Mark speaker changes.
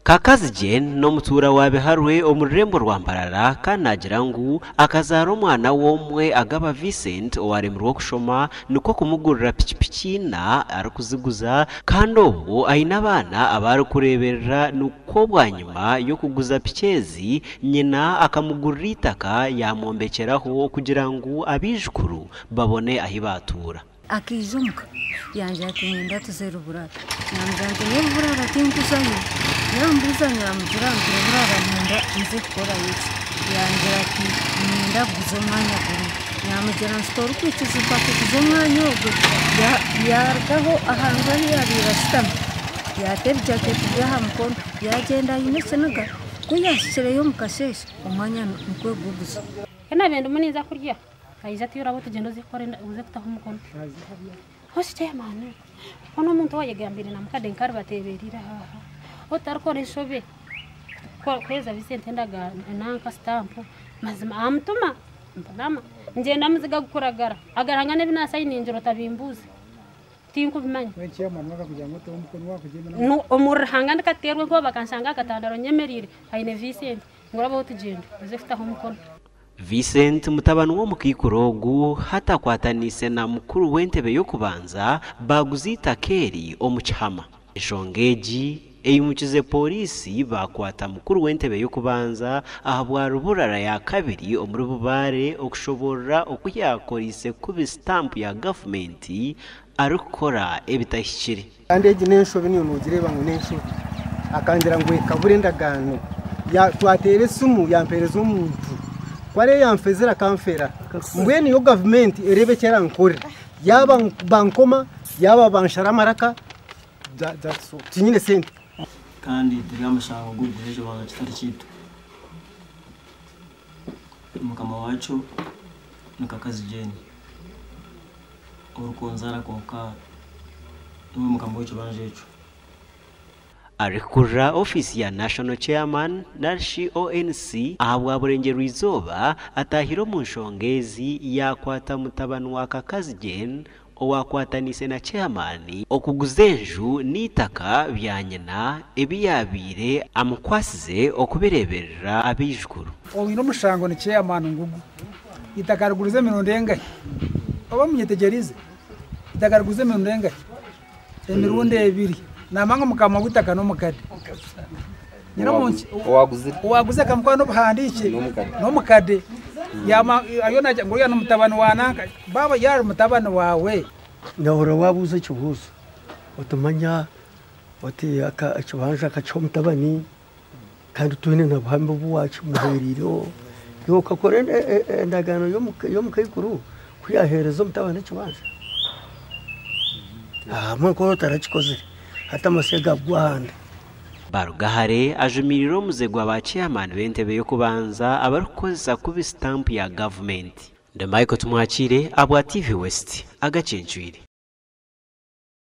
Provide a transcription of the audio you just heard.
Speaker 1: Kakazijen no mutura wabiharwe omurembo rwambarara kanagira ngu akazara omwana womwe agaba Vincent owaremurwa kushoma nuko kumugurira pikipiki na arakuziguza kandi obwo aina abana abari kureberera nuko bwanyuma yo kuguza pikezi nyina akamugurira itaka yamombekeraho kugira ngo abijukuru babone ahibatura
Speaker 2: akijumka yanje atinda tuzera burata namuzanje n'eburara tinkuzayo yambuza nyamugira burara nda nze kora yiki yanje ati nda buzomanya kuri nyamugira store kwikiza paka buzomanya obwo yargaho ahangani yabirastam yater jacket yahamkono yagenda yinesenaga kuyashyireyo mukasheshe umanya nkwe guguza
Speaker 3: kana bendo muniza kurya kaiza tiyura bote jendo zikore uze kutaho mukono hosi cyamane ono muntu wayegambire namukade nkari bateberira otarukore shobe kweza Vincent ndaga nanka stamp mazima amtuma mpagama nje ndamuziga gukuragara agarangane binasa yininjiro tabimbuze tinku bimanye no omurhanga ndakaterwe ko bakansanga katandaro nyemerire haine Vincent ngorabo utujendo uze kutaho mukono
Speaker 1: Vincent mutabani wo mukikurogu hata kwatanise na mukuru wentebe yo kubanza baguzita keri omuchama shongeji eyumukize polisi bakwata mukuru wentebe yo kubanza ahabwa ruburara ya kabiri omuri bubare okushobora okuyakorise kubi stamp ya government arukora ebitahikire
Speaker 4: kandi eginensho biniyo nugireba ngo nensho akangira ngo kabure ndagano ya twatere sumu yampereza umuntu kware yamfezera kamfera mbweni yo government erebe cyera nkore yaba bankoma yaba banshara maraka that's tinyine sente
Speaker 5: kandi turigamashaka gugureje banga kitari kitu mukama wacu Kakazijen urukonzara konka n'uwo mukama wacu banjecu
Speaker 1: arikura ofisi ya National Chairman Narshi ONC ahabwa burengero izoba atahiro mu nshongezi yakwata mutabani wa Kakazijen owakwatanise na chairman okuguzenju nitaka byanyena ebiyabire amukwasize okubireberera abijukuru
Speaker 6: ino mushango ni chairman ngugu itakarugurize mirondenga aba munyetegerize itakarugurize mirondenga emirunde ebiri namanga mukama gutaka no mukade nyiramunsi waguze kamkwano bahandike no mukade yama ayona ngo yana mutabani wanaka baba yari mutabani wawe
Speaker 4: ndahora wabuze cyubuzo utumanya wati aka cyubanja kacho mutabani kandi tune na buhambo buwacu muheriro yo kakore ndagano yo mukayikuru kuyahereza mutabani cyubanja mwako tarachikoze hata masega bwahanda
Speaker 1: Barugahare ajumiriro muzegwa ba chairman bentebe yo kubanza abarukozesa kubi stamp ya government. Ndemaiko tumwachire abwa TV West agacenjwire.